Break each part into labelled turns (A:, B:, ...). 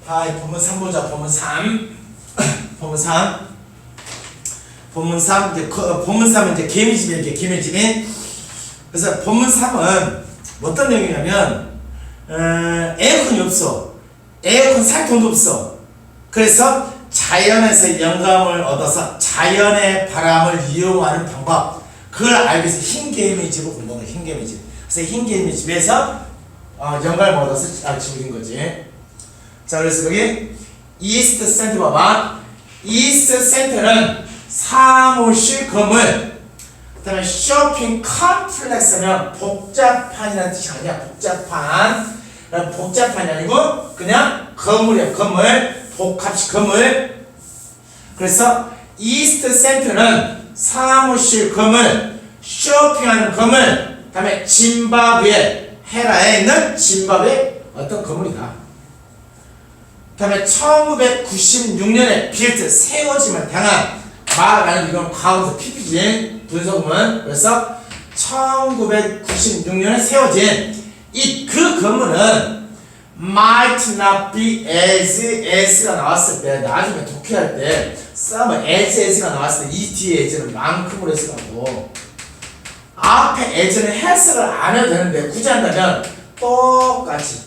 A: 본문 3 보자. 본문 3. 본문 3. 본문 3. 본문 3은 이제 개미집이에요. 개미집이. 그래서 본문 3은 어떤 내용이냐면, 에어컨이 없어. 에어컨 살 돈도 없어. 그래서 자연에서 영감을 얻어서 자연의 바람을 이용하는 방법. 그걸 알기 위해서 흰개미집을 공부하는 거야. 흰개미집. 그래서 흰개미집에서 영감을 얻어서 지어진 거지. 자, 그래서 여기 이스트 센터 봐봐. 이스트 센터는 사무실, 건물. 그 다음에 쇼핑 컴플렉스면 복잡한이라는 뜻이 아니야. 복잡한. 복잡한이 아니고 그냥 건물이야. 건물. 복합식 건물. 그래서 이스트 센터는 사무실, 건물, 쇼핑하는 건물. 그 다음에 짐바브웨, 헤라에 있는 짐바브웨 어떤 건물이다. 그 다음에 1996년에 빌트, 세워짐을 당한 마라는 이건 과거부터 PPG 분석문. 그래서 1996년에 세워진 그 건물은 might not be as가 나왔을 때, 나중에 독해할 때 쓰면 as가 나왔을 때 이 뒤에 as는 만큼으로 해석하고 앞에 as는 해석을 안 해도 되는데 굳이 한다면 똑같이.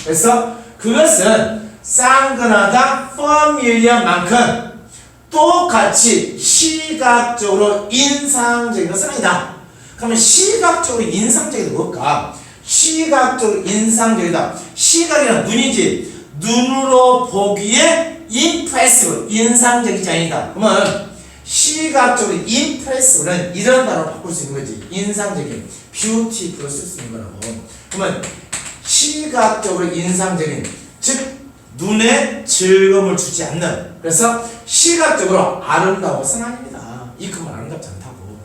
A: 그래서 그것은 쌍근하다 familiar만큼 똑같이 시각적으로 인상적인 것은 아니다. 그러면 시각적으로 인상적이다 뭘까? 시각적으로 인상적이다. 시각이란 눈이지. 눈으로 보기에 impressive, 인상적이지 아니다. 그러면 시각적으로 impressive는 이런 단어로 바꿀 수 있는 거지. 인상적인, beautiful로 쓸 수 있는 거라고. 그러면 시각적으로 인상적인, 즉 눈에 즐거움을 주지 않는. 그래서 시각적으로 아름다운 것은 아닙니다. 이 건물 아름답지 않다고.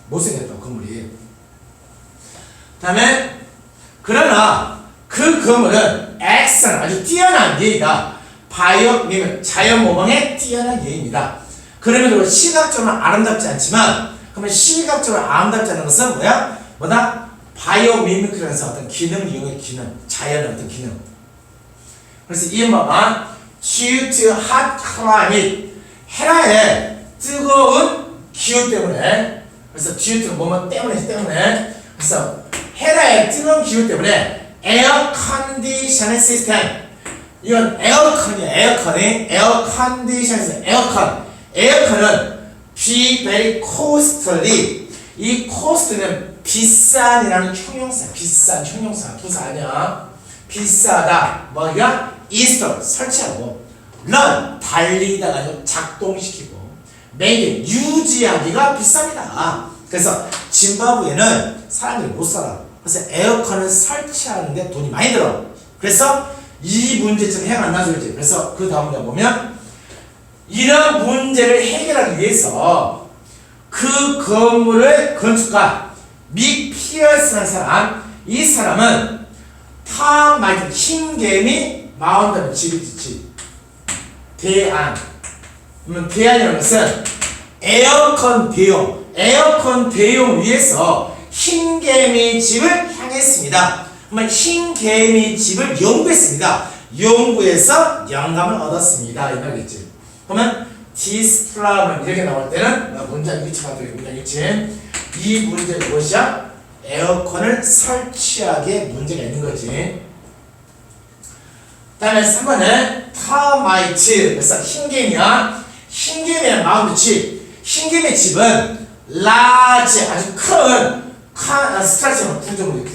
A: 못생겼다 건물이. 다음에 그러나 그 건물은 excellent, 아주 뛰어난 예이다. 바이오 미면 자연 모방에 뛰어난 예입니다. 그러면 시각적으로 아름답지 않지만, 그러면 시각적으로 아름답지 않은 것은 뭐다? 바이오 미미크라서 어떤 기능을 이용해. 기능, 자연의 어떤 기능. 그래서 이 봐봐. due to hot climate, 헤라의 뜨거운 기후 때문에. 그래서 due to 뭐뭐 때문에. 그래서 헤라의 뜨거운 기후 때문에 에어 컨디셔닝 시스템, 이건 에어컨이야. 에어 컨디션에서 에어컨은 be very costly. 이 cost는 비싼이라는 형용사. 비싼 형용사. 부사 아니야. 비싸다. 뭐가? install, 설치하고, run, 달리다가 아니고 작동시키고, make, 유지하기가 비쌉니다. 그래서 짐바브웨는 사람들이 못 살아. 그래서 에어컨을 설치하는데 돈이 많이 들어. 그래서 이 문제점 해결 안 나서지. 그래서 그 다음 문제 보면 이런 문제를 해결하기 위해서 그 건물의 건축가 믹 피어스라는 사람, 이 사람은 탐마이트 흰개미 마운드는 집이지. 대안. 그러면 대안이라는 것은 에어컨 대용 위해서 흰개미 집을 향했습니다. 그러면 흰개미 집을 연구했습니다. 연구해서 영감을 얻었습니다. 이 말이겠지. 그러면 this problem 이렇게 나올 때는 문장 일치가 되게 문장 일치. 이 문제는 무엇이야? 에어컨을 설치하기에 문제가 있는 거지. 다음에 3번은 termite. 그래서 흰개미야. 흰개미의 마운드 집. 흰개미 집은 large, 아주 큰 스트럭처 구조물.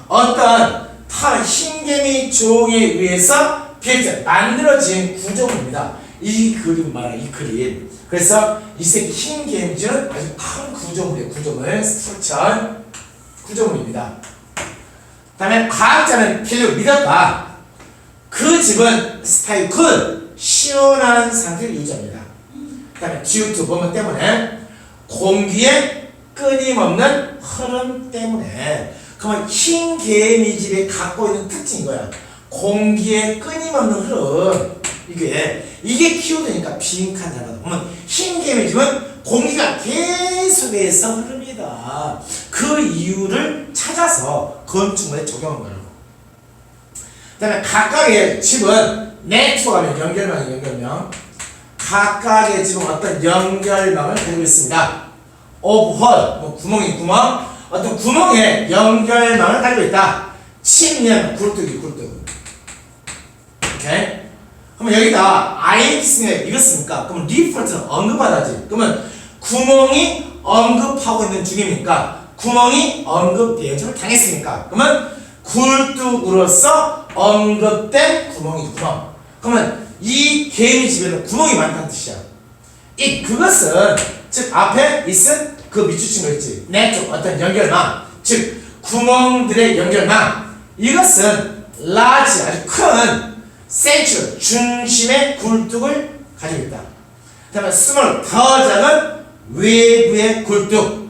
A: 어떤 흰개미 종에 의해서 만들어진 구조물입니다. 이 그림 말이야. 이 그림. 그래서 이 새끼 흰개미집은 아주 큰 구조물이에요. 구조물, 스트럭처 구조물입니다. 다음에 과학자는 필요 믿었다. 그 집은 스타일 굿, 시원한 상태를 유지합니다. 그 다음에 due to 보면 때문에, 공기의 끊임없는 흐름 때문에. 그러면 흰개미집이 갖고 있는 특징인 거야. 공기의 끊임없는 흐름. 이게 키워드니까 빈칸 단어다. 그러면 흰개미집은 공기가 계속해서 흐릅니다. 그 이유를 찾아서 건축물에 적용한 거예요. 그 다음에 각각의 집은 네트워크하면 연결망이 연결망. 각각의 집은 어떤 연결망을 가지고 있습니다. of hole, 뭐 구멍이 구멍, 어떤 구멍에 연결망을 가지고 있다. 침면 굴뚝이 굴뚝. 오케이? 그러면 여기다 IX는 이거 씁니까? 그러면 refer는 언급하다지. 그러면 구멍이 언급하고 있는 중이니까 구멍이 언급 대행을 당했으니까 그러면 굴뚝으로서 언급된 구멍이 구멍. 그러면 이 개미 집에는 구멍이 많다는 뜻이야. 그것은 즉 앞에 있은 그 밑줄친 거 있지. 내 쪽 어떤 연결망, 즉 구멍들의 연결망. 이것은 large 아주 큰 센츄 중심의 굴뚝을 가지고 있다. 그다음에 small 더 작은 외부의 굴뚝.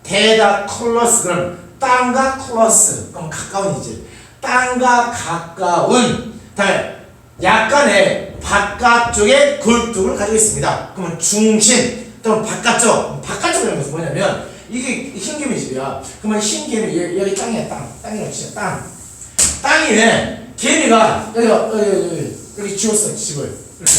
A: 대다 클로스 그럼 땅과 클로스 그럼 가까운이지. 땅과 가까운. 다음에 약간의 바깥쪽의 굴뚝을 가지고 있습니다. 그러면 중심 또는 바깥쪽. 바깥쪽이라는 것은 뭐냐면 이게 흰개미 집이야. 그러면 흰개미 여기 땅이야. 땅이라고 치자. 땅이 왜 개미가 여기 지웠어. 집을 이렇게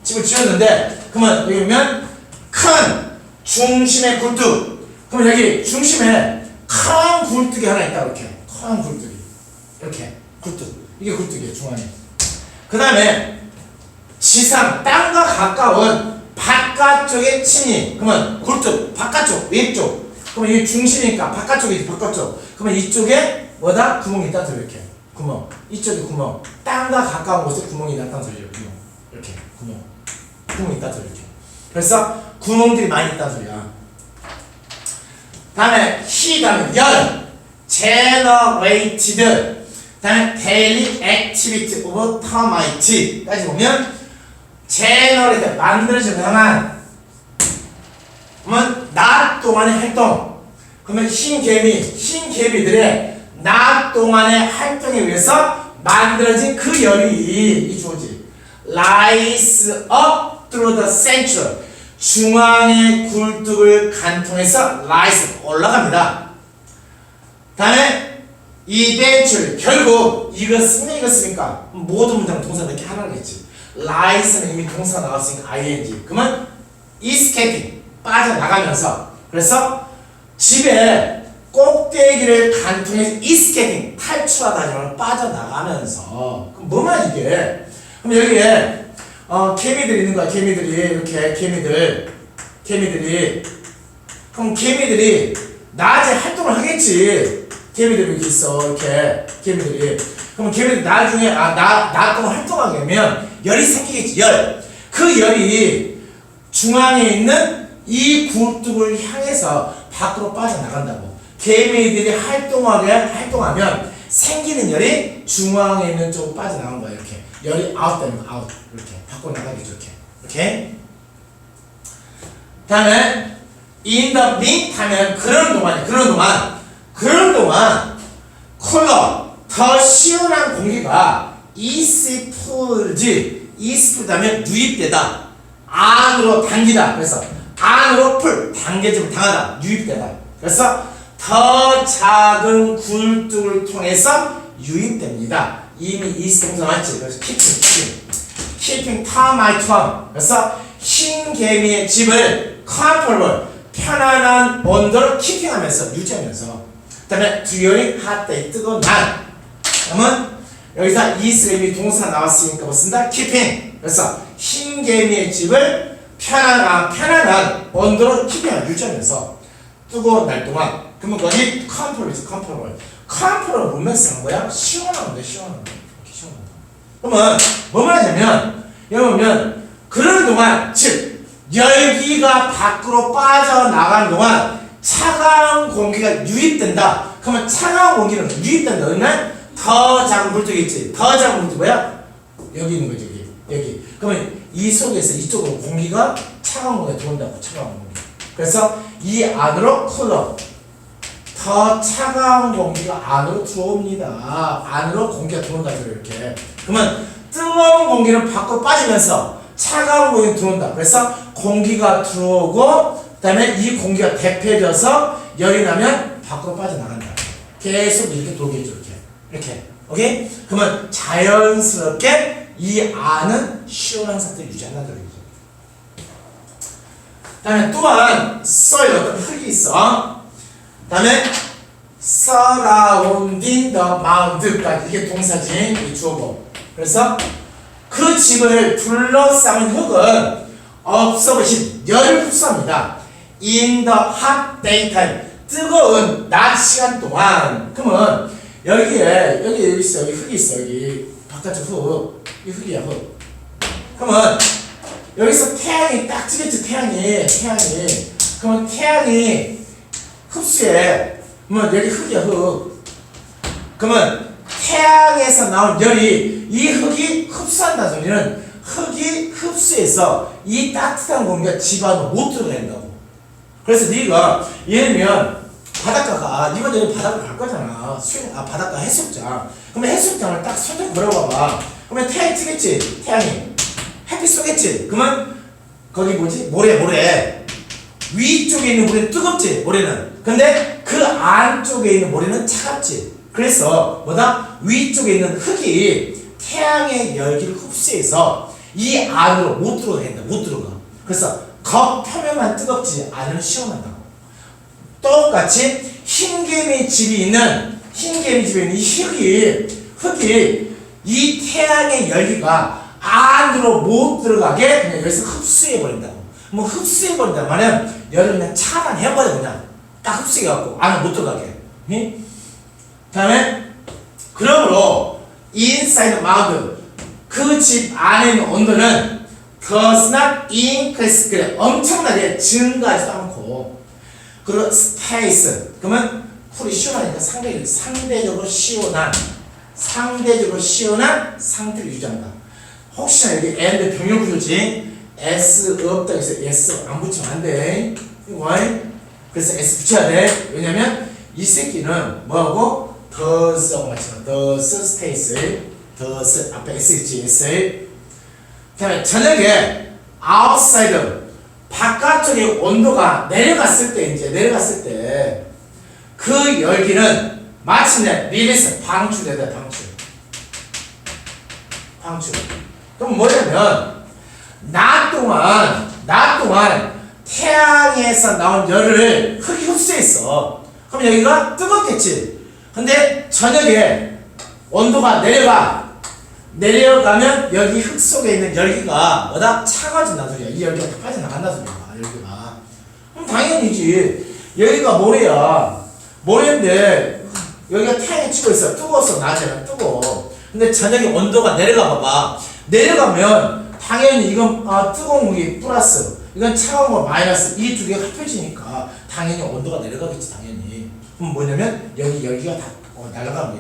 A: 집을 지웠는데 그러면 여기 보면 큰 중심의 굴뚝. 그러면 여기 중심에 큰 굴뚝이 하나 있다. 이렇게 큰 굴뚝이 이렇게 굴뚝. 이게 굴뚝이에요. 중앙에. 그 다음에 지상 땅과 가까운 바깥쪽의 침이. 그러면 굴뚝 바깥쪽 왼쪽. 그러면 이게 중심이니까 바깥쪽이지. 바깥쪽. 그러면 이쪽에 뭐다? 구멍이 있다. 이렇게 구멍. 이쪽에 구멍. 땅과 가까운 곳에 구멍이 있다는 소리예요. 구멍. 이렇게 구멍이 있다. 이렇게. 그래서 구멍들이 많이 있다는 소리야. 다음에 다음에 열 generated. 다음에 daily activity of termite까지 보면 generated 만들어지는 그러면 낮 동안의 활동. 그러면 흰개미들의 낮 동안의 활동에 의해서 만들어진 그 열이 이 주어지 rise up through the center. 중앙의 굴뚝을 간통해서 rise 올라갑니다. 다음에 eventually 결국 이것습니까? 모든 문장 동사 이렇게 하라고 했지. rise는 이미 동사가 나왔으니까 ing. 그러면 escaping 빠져나가면서. 그래서 집에 꼭대기를 간통해서 escaping 탈출하다 하지만 빠져나가면서. 그럼 뭐만 이게? 그럼 여기에 개미들이 있는 거야. 개미들이 이렇게 개미들이 그럼 개미들이 낮에 활동을 하겠지. 개미들이 이렇게 있어. 이렇게 개미들이. 그럼 개미들이 나중에 낮 동안 활동하게 되면 열이 생기겠지. 그 열이 중앙에 있는 이 굴뚝을 향해서 밖으로 빠져나간다고. 개미들이 활동하면 생기는 열이 중앙에 있는 쪽으로 빠져나간 거야. 이렇게 열이 아웃되면 아웃. 이렇게 밖으로 나가겠죠. 이렇게. 다음에 in the meantime 그런 동안 쿨러 더 시원한 공기가 east하면 유입되다. 안으로 당기다. 그래서 안으로 당겨짐을 당하다. 유입되다. 그래서 더 작은 굴뚝을 통해서 유입됩니다. 이미 east 동사 맞지? 그래서 keeping termite warm. 그래서 흰개미의 집을 comfortable 편안한 온도로 키핑하면서 유지하면서. 그 다음에 during hot day 뜨거운 날. 그러면 여기서 이스레미 동사 나왔으니까 뭐 쓴다? keeping. 그래서 흰개미의 집을 편안한 온도로 키핑하면서 유지하면서 뜨거운 날 동안. 그러면 거기 comfortable 뭐만 쓰는 거야? 시원한데 시원한데. 그러면 뭐 말하자면 여기 보면 그런 동안 즉 열기가 밖으로 빠져나가는 동안 차가운 공기가 유입된다. 그러면 차가운 공기는 유입된다. 그러면 더 작은 굴뚝이 있지. 더 작은 굴뚝이 뭐야? 여기 있는 거지. 여기. 그러면 이 속에서 이쪽으로 공기가 차가운 공기가 들어온다고. 차가운 공기. 그래서 이 안으로 쿨러 더 차가운 공기가 안으로 들어옵니다. 안으로 공기가 들어온다. 이렇게. 그러면 뜨거운 공기는 밖으로 빠지면서 차가운 공기가 들어온다. 그래서 공기가 들어오고 다음에 이 공기가 대표져서 열이 나면 밖으로 빠져나간다. 계속 이렇게 돌게 해줘. 이렇게. 오케이? 그러면 자연스럽게 이 안은 시원한 상태를 유지한다는 얘기죠. 다음에 또한 soil 어떤 흙이 있어. 다음에 surrounding the mound까지 이게 동사지, 이 주어고. 그래서 그 집을 둘러싸는 흙은 absorption 열을 흡수합니다. in the hot daytime 뜨거운 낮 시간 동안. 그러면 여기에 여기 있어, 여기 흙이 있어, 여기 바깥쪽 흙, 이 흙이야 흙. 그러면 여기서 태양이 딱 지겠지, 태양이. 그러면 태양이 흡수해. 그러면 여기 흙이야 흙. 그러면 태양에서 나온 열이 이 흙이 흡수한다는 소리는 흙이 흡수해서 이 따뜻한 공기가 집 안으로 못 들어간다고. 그래서 네가 예를 들면 바닷가가 이번 여름 바닷가 갈 거잖아. 바닷가 해수욕장. 그러면 해수욕장을 딱 손잡고 걸어봐봐. 그러면 태양이 뜨겠지. 태양이 햇빛 쏘겠지. 그러면 거기 뭐지? 모래. 위쪽에 있는 모래는 뜨겁지. 모래는. 근데 그 안쪽에 있는 모래는 차갑지. 그래서 뭐다? 위쪽에 있는 흙이 태양의 열기를 흡수해서 이 안으로 못 들어가. 못 들어가. 그래서 겉표면만 뜨겁지 안은 시원하다고. 똑같이 흰개미 집에 있는 이 흙이 이 태양의 열기가 안으로 못 들어가게 그냥 여기서 흡수해버린다고. 뭐 흡수해버린다 말은 열을 그냥 차단해버려. 그냥 딱 흡수해갖고 안으로 못 들어가게. 응? 다음에 그러므로 inside mound 그 집 안에 있는 온도는 does not increase 그래 엄청나게 증가하지도 않고 그리고 space 그러면 풀이 시원하니까 상대적으로 시원한 상태를 유지한다. 혹시나 여기 and 병렬 구조지 s 없다 해서 s 안 붙이면 안 돼. why? 그래서 s 붙여야 돼. 왜냐면 이 새끼는 뭐하고 does하고 맞잖아. does stays does 앞에 s 있지 s. 그다음에 저녁에 outside 바깥쪽의 온도가 내려갔을 때 그 열기는 마침내 리리스 방출되다. 방출. 그럼 뭐냐면 낮 동안 태양에서 나온 열을 흙이 흡수했어. 그럼 여기가 뜨겁겠지. 근데 저녁에 온도가 내려가면 여기 흙 속에 있는 열기가 뭐다? 차가워진다는 소리야. 이 열기가 다 빠져나간다는 소리야. 열기가. 그럼 당연히지. 여기가 모래인데 여기가 태양이 치고 있어. 뜨거웠어. 낮에는 뜨거워. 근데 저녁에 온도가 내려가 봐봐. 내려가면 당연히 이건 뜨거운 공기 플러스 이건 차가운 거 마이너스 이 두 개가 합해지니까 당연히 온도가 내려가겠지. 당연히. 그럼 뭐냐면 여기 열기가 다 날아가.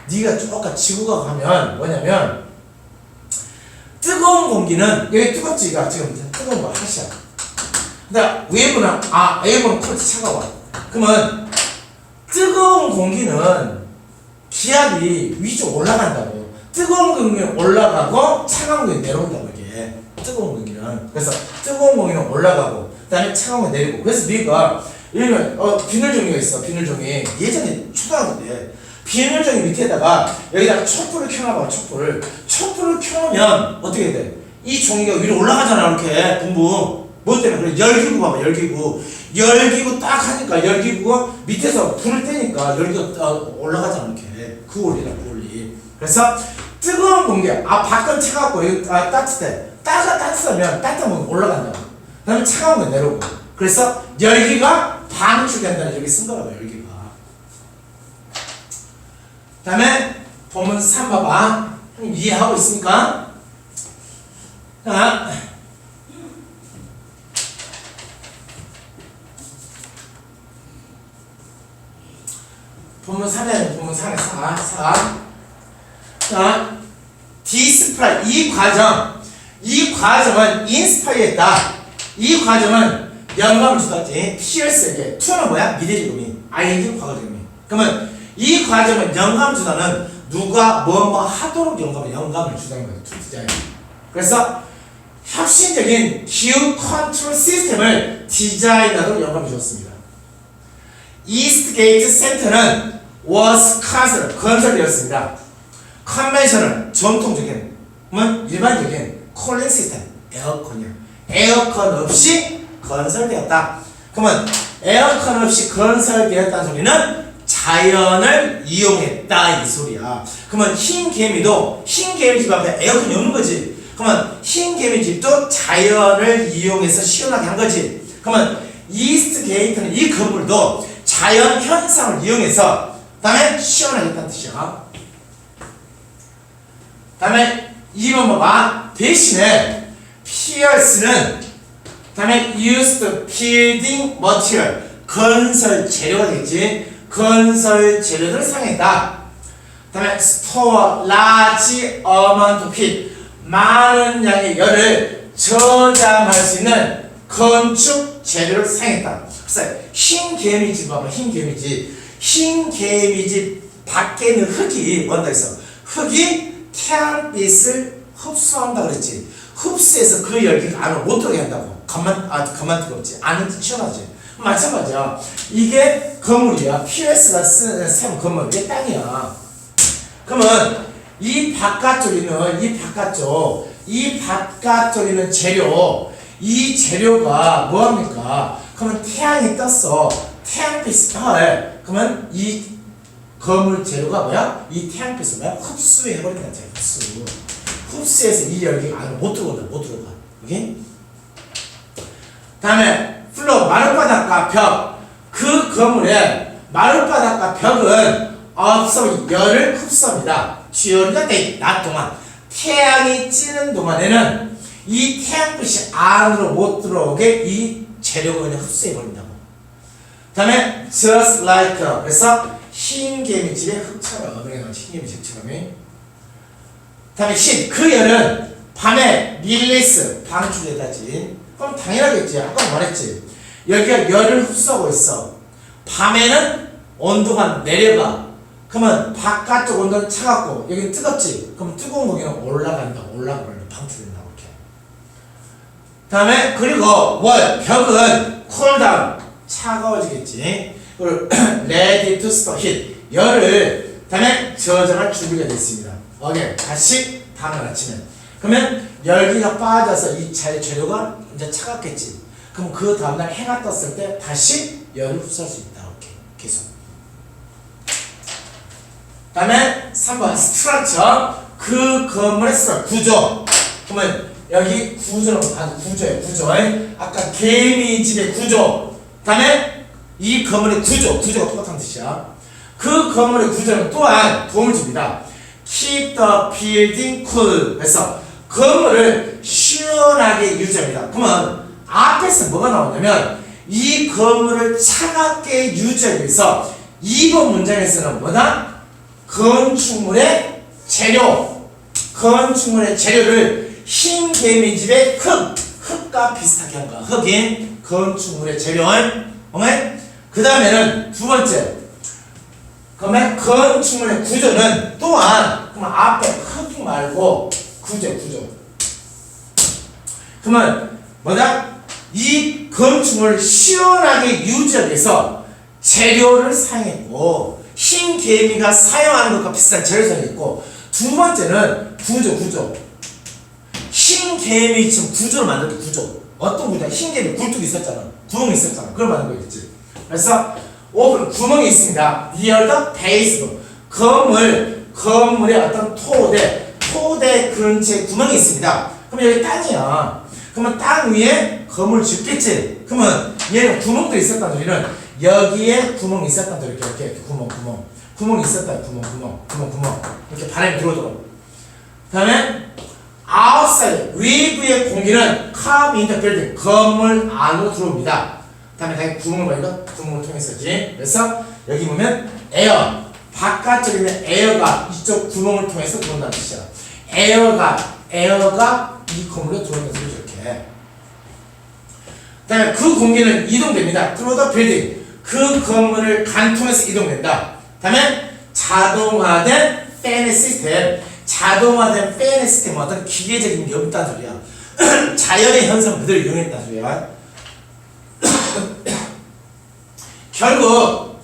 A: 네가 조금 지구가 가면 뭐냐면 뜨거운 공기는 여기 뜨겁지. 이거 지금 뜨거운 거 하시야. 근데 웨이브는 그렇지 차가워. 그러면 뜨거운 공기는 기압이 위쪽 올라간다고. 뜨거운 공기는 올라가고 차가운 공기는 내려온다고. 이게 뜨거운 공기는. 그래서 뜨거운 공기는 올라가고 그다음에 차가운 공기는 내리고. 그래서 네가 예를 들면 비닐종이가 있어. 비닐종이 예전에 초등학교 때 비닐종이 밑에다가 여기다가 촛불을 켜놔봐. 촛불을 켜놓으면 어떻게 돼? 이 종이가 위로 올라가잖아. 이렇게 붕붕. 뭐 때문에? 그래 열기구 봐봐. 열기구 딱 하니까 열기구가 밑에서 불을 떼니까 열기가 올라가잖아. 이렇게 그 원리다. 그 원리. 그래서 뜨거운 공기 밖은 차갑고 여기 따뜻해. 따뜻하면 따뜻한 공기 올라간다고. 그 다음에 차가운 건 내려오고. 그래서 열기가 방출된다는 여기 쓴 거라고. 열기가. 그 다음에 본문 3 봐봐. 이해하고 있습니까? 자, 본문 3에 본문 3에 4. 자, 디스플라이 이 과정은 인스파이어했다. 이 과정은 영감을 주다지. 피어스에게 투는 뭐야? 미래지금이 ing 과거지금이. 그러면 이 과정은 영감을 주다는 누가 뭐 하도록 영감을 주다는 거예요. 투자에. 그래서 혁신적인 기후 컨트롤 시스템을 디자인하도록 영감을 주었습니다. 이스트게이트 센터는 was 건설되었습니다. 컨벤셔널 전통적인 일반적인 콜링 시스템 에어컨이요. 에어컨 없이 건설되었다. 그러면 에어컨 없이 건설되었다는 소리는 자연을 이용했다 이 소리야. 그러면 흰 개미도 흰 개미 집 앞에 에어컨이 없는 거지. 그러면 흰 개미 집도 자연을 이용해서 시원하게 한 거지. 그러면 이스트 게이트는 이 건물도 자연 현상을 이용해서 다음에 시원하게 했다는 뜻이야. 다음에 2번 봐봐. 대신에 피어스는 다음에 used building material 건설 재료가 되겠지. 건설 재료들을 사용했다. 다음에 store large amount of heat 많은 양의 열을 저장할 수 있는 건축 재료를 사용했다. 그래서 흰 개미집 봐봐. 흰 개미집. 흰 개미집 밖에 있는 흙이 뭔다 했어. 흙이 태양빛을 흡수한다 그랬지. 흡수해서 그 열기가 안으로 못 들어가게 한다고. 가만 뜨겁지. 안은 시원하지. 마찬가지야. 이게 건물이야. POS가 세운 건물. 이게 땅이야. 그러면 이 바깥쪽에 있는 이 바깥쪽에 있는 재료, 이 재료가 뭐합니까? 그러면 태양이 떴어. 태양빛이 떠. 그러면 이 건물 재료가 뭐야? 이 태양빛을 뭐야? 흡수해버린다. 흡수해서 이 열기가 안으로 못 들어가. 오케이? 다음에 플로어 마룻바닥과 벽. 그 건물에 마룻바닥과 벽은 없어 열을 흡수합니다. 듀어리가 데이 낮 동안 태양이 찌는 동안에는 이 태양빛이 안으로 못 들어오게 이 재료가 그냥 흡수해 버린다고. 다음에 just like 그래서 흰 개미집의 흙처럼 흰 개미집처럼. 다음에 그 열은 밤에 릴리스 방출되다지. 그럼 당연하겠지. 아까 말했지. 여기가 열을 흡수하고 있어. 밤에는 온도가 내려가. 그러면 바깥쪽 온도는 차갑고 여기는 뜨겁지. 그럼 뜨거운 공기는 올라간다. 방출된다. 이렇게. 다음에 그리고 벽은 쿨다운 차가워지겠지. 그리고 ready to store heat 열을 다음에 저장할 준비가 됐습니다. 오케이. 다시 다음날 아침에. 그러면 열기가 빠져서 이 재료가 이제 차갑겠지. 그럼 그 다음날 해가 떴을 때 다시 열을 흡수할 수 있다. 이렇게 계속. 다음에 3번 스트럭처. 그 건물의 구조. 그러면 여기 구조는 구조. 아까 개미집의 구조. 다음에 이 건물의 구조가 똑같은 뜻이야. 그 건물의 구조는 또한 도움을 줍니다. Keep the building cool. 그래서 건물을 시원하게 유지합니다. 그러면 앞에서 뭐가 나오냐면 이 건물을 차갑게 유지하기 위해서 2번 문장에서는 뭐다? 건축물의 재료를 흰 개미집의 흙과 비슷하게 한 거야. 흙인 건축물의 재료를. 그 다음에는 두 번째. 그러면 건축물의 구조는 또한 그러면 앞에 흙 말고 구조. 그러면 뭐다? 이 건축물을 시원하게 유지하기 위해서 재료를 사용했고 흰 개미가 사용하는 것과 비슷한 재료를 사용했고 두 번째는 구조. 흰 개미 지금 구조를 만들었던 구조. 어떤 구조야? 흰 개미 굴뚝이 있었잖아. 구멍이 있었잖아. 그걸 만든 거겠지. 그래서 오픈 구멍이 있습니다. near the base. 건물의 어떤 토대 근처에 구멍이 있습니다. 그럼 여기 땅이야. 그러면 땅 위에 건물 짓겠지. 그러면 얘는 구멍도 있었단 소리는 여기에 구멍이 있었단 소리. 이렇게 구멍이 있었다. 구멍 이렇게 바람이 들어오도록. 다음에 outside 외부의 공기는 come in the building 건물 안으로 들어옵니다. 다음에 당연히 구멍을 보니까 구멍을 통해서지. 그래서 여기 보면 에어 바깥쪽에 있는 에어가 이쪽 구멍을 통해서 들어온다는 뜻이야. 에어가 이 건물에 들어오는 소리죠. 이렇게. 다음에 그 공기는 이동됩니다. through the building 그 건물을 관통해서 이동된다. 다음에 자동화된 팬 시스템. 자동화된 팬 시스템은 어떤 기계적인 게 없다는 소리야. 자연의 현상 그대로 이용했다 소리야. 결국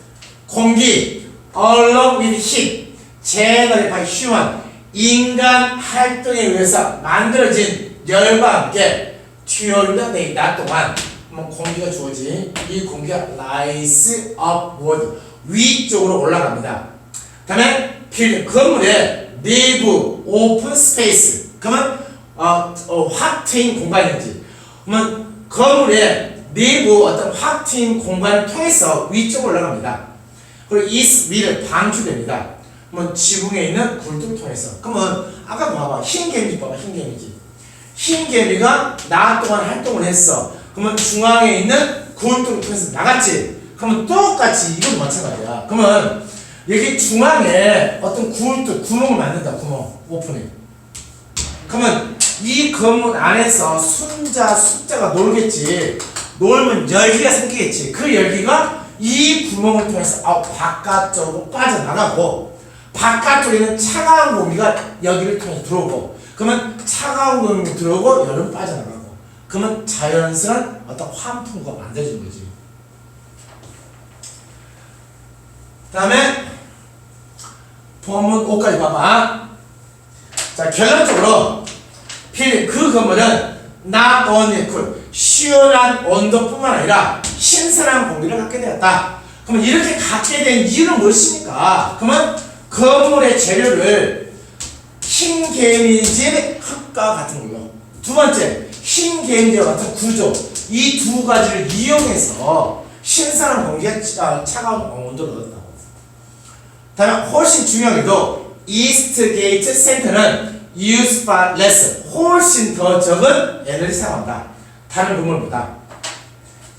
A: 공기 along with heat generated by human 인간 활동에 의해서 만들어진 열과 함께 during the day 낮 동안 공기가 주어지 이 공기가 rise upward 위쪽으로 올라갑니다. 다음에 빌딩 건물의 내부 오픈 스페이스 그러면 확 트인 공간이지. 그러면 건물의 내부 어떤 확 트인 공간을 통해서 위쪽으로 올라갑니다. 그리고 이 위를 방출됩니다. 그러면 지붕에 있는 굴뚝을 통해서. 그러면 아까 봐봐 흰 개미 봐봐 흰 개미지. 흰 개미가 낮 동안 활동을 했어. 그러면 중앙에 있는 굴뚝을 통해서 나갔지. 그러면 똑같이 이건 마찬가지야. 그러면 여기 중앙에 어떤 굴뚝 구멍을 만든다. 구멍 오픈해. 그러면 이 건물 안에서 숫자가 놀겠지. 놀면 열기가 생기겠지. 그 열기가 이 구멍을 통해서 바깥쪽으로 빠져나가고 바깥쪽에 있는 차가운 공기가 여기를 통해서 들어오고 그러면 차가운 공기 들어오고 열은 빠져나가고 그러면 자연스러운 어떤 환풍구가 만들어진 거지. 그 다음에 본문 5까지 봐봐. 자 결론적으로 그 건물은 not only cool 시원한 온도뿐만 아니라 신선한 공기를 갖게 되었다. 그러면 이렇게 갖게 된 이유는 무엇입니까? 그러면 건물의 재료를 흰 개미질 흙과 같은 걸로 두 번째 흰 개미질과 같은 구조 이 두 가지를 이용해서 신선한 공기가 차가운 온도를 얻었다고. 다음에 훨씬 중요하게도 이스트 게이트 센터는 use far less 훨씬 더 적은 에너지 사용한다. 다른 건물보다.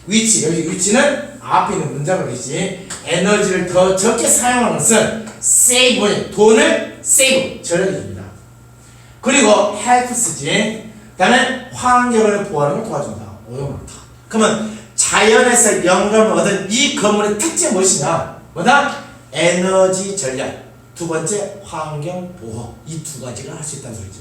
A: 위치 여기 위치는 앞에 있는 문장을 이지 에너지를 더 적게 사용하는 것은 save 돈을 save 절약해줍니다. 그리고 helps지. 그다음에 환경을 보호하는 걸 도와준다. 오염한다. 그러면 자연에서 영감을 얻은 이 건물의 특징이 무엇이냐? 뭐다? 에너지 절약. 두 번째 환경 보호. 이 두 가지를 할 수 있다는 소리죠.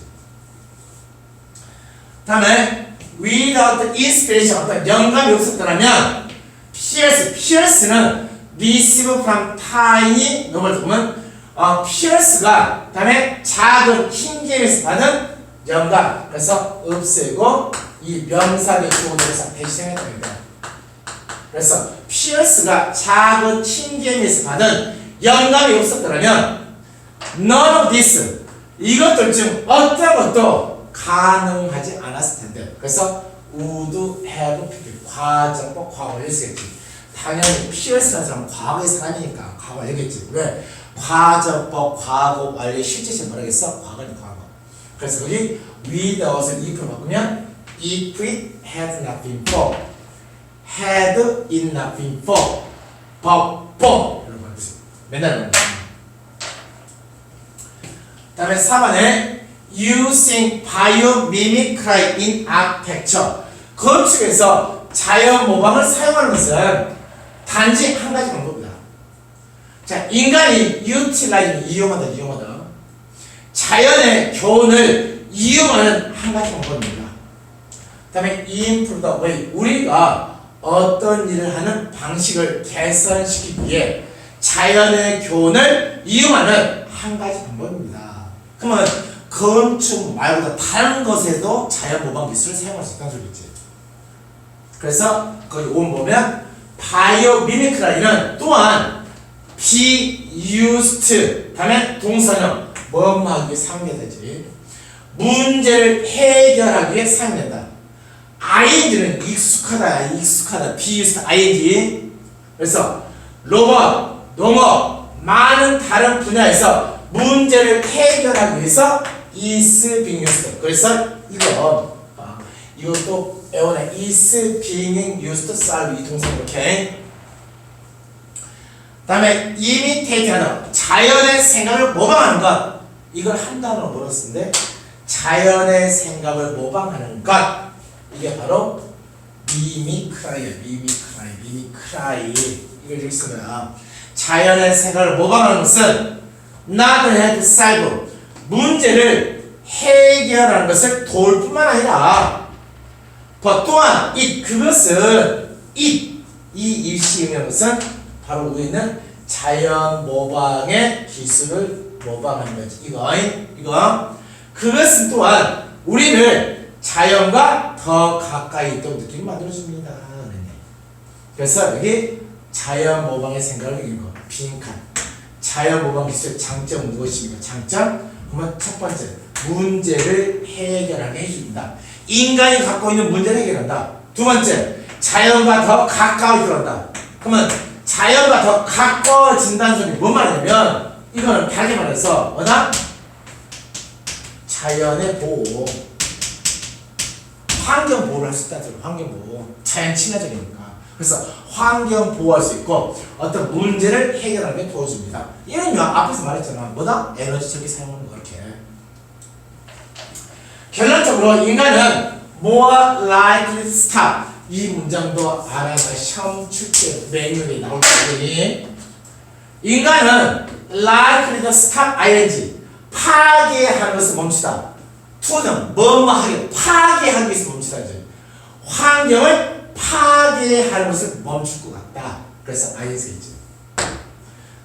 A: 다음에 without inspiration 어떤 영감이 없었더라면 Pierce는 receive from tiny novel 보면 Pierce가 다음에 작은 흰 개미에서 받은 영감 그래서 없애고 이 명사의 주어에서 대신했답니다. 그래서 Pierce가 작은 흰 개미에서 받은 영감이 없었더라면 none of this 이것들 중 어떤 것도 가능하지 않았을 텐데 그래서 would have 과정법 과거를 쓰겠지. 당연히 피어스라는 사람은 과거의 사람이니까 과거를 얘기했지. 왜? 과정법 과거 완료 실제시 뭐라겠어? 과거는 과거. 그래서 여기 without을 if로 바꾸면 if it had not been for had it not been for but for 이런 거 해보세요. 맨날 그런 거. 다음에 4번에 using biomimicry in architecture 건축에서 자연 모방을 사용하는 것은 단지 한 가지 방법이다. 자, 인간이 utilize 이용하다. 자연의 교훈을 이용하는 한 가지 방법입니다. 그 다음에 improve the way 우리가 어떤 일을 하는 방식을 개선시키기 위해 자연의 교훈을 이용하는 한 가지 방법입니다. 그러면 건축 말고 다른 것에도 자연 모방 기술을 사용할 수 있다는 소리겠지. 그래서 거기 5번 보면 바이오미미크라이는 또한 be used 다음에 동사는 뭐하기 위해 사용되지 문제를 해결하기 위해 사용된다. ing는 익숙하다 be used ing. 그래서 로봇, 농업, 많은 다른 분야에서 문제를 해결하기 위해서 is being used. 그래서 이것도 에어네 is being used solve 이 동사 이렇게. 다음에 imitate 하는 자연의 생각을 모방하는 것. 이걸 한 단어로 뭐로 쓰는데 자연의 생각을 모방하는 것. 이게 바로 mimicry야. mimicry. 이걸 이렇게 쓰는 거야. 자연의 생각을 모방하는 것은 not have solve 문제를 해결하는 것을 도울 뿐만 아니라 또한 그것은 이 일시 의미하는 것은 바로 우리는 자연 모방의 기술을 모방하는 거지. 이거 그것은 또한 우리를 자연과 더 가까이 있도록 느끼게 만들어줍니다. 그래서 여기 자연 모방의 생각을 읽어. 빈칸. 자연 모방 기술의 장점은 무엇입니까? 장점? 그러면 첫 번째, 문제를 해결하게 해줍니다. 인간이 갖고 있는 문제를 해결한다. 두 번째, 자연과 더 가까이 들어간다. 그러면 자연과 더 가까워진다는 소리 뭔 말이냐면 이거는 다르게 말해서 뭐다? 자연의 보호, 환경 보호를 할 수 있다는 소리. 환경 보호. 자연 친화적이니까. 그래서 환경 보호할 수 있고 어떤 문제를 해결하는 데 도와줍니다. 이런 앞에서 말했잖아. 뭐다? 에너지적인 사용하는 거 그렇게. 결론적으로 인간은 more likely to stop. 이 문장도 알아봐. 시험 출제 매뉴얼에 나올 거니. 인간은 likely to stop ing. 파괴하는 것을 멈추다. to는 뭐뭐 하게 파괴하기 위해서 멈추다지. 환경을 파괴하는 것을 멈출 것 같다. 그래서 ing가 있지.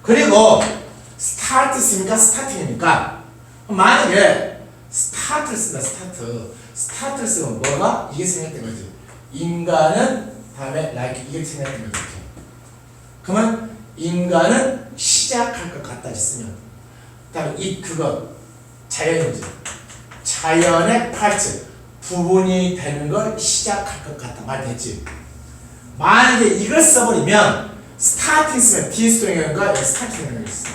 A: 그리고 start 쓰니까 starting이니까 만약에 start를 쓴다. start를 쓰면 뭐가? 이게 생략된 거지. 인간은 다음에 like 이게 생략된 거지. 그러면 인간은 시작할 것 같다 했으면 다음에 그거 자연이지. 자연의 파트 부분이 되는 걸 시작할 것 같다 말했지. 만약에 이걸 써버리면 스타팅 쓰면 디스토링과 스타팅이라는 게 있어.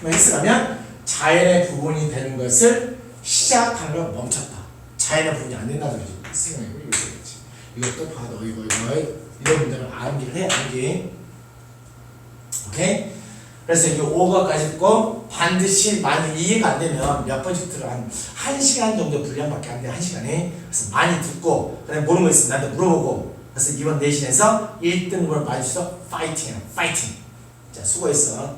A: 여기 쓰면 자연의 부분이 되는 것을 시작하는 걸 멈췄다. 자연의 부분이 안 된다는 거지. 쓰면 이거 되겠지. 이것도 봐도 이거 이런 문제는 암기를 해. 암기. 오케이? 그래서 이 5가까지 있고 반드시 많이 이해가 안 되면 몇 번씩 들어 한 1시간 정도 분량밖에 안 돼. 1시간에. 그래서 많이 듣고 그다음에 모르는 거 있으면 나한테 물어보고 그래서 이번 내신에서 1등급을 맞으셔서 파이팅. 자 수고했어.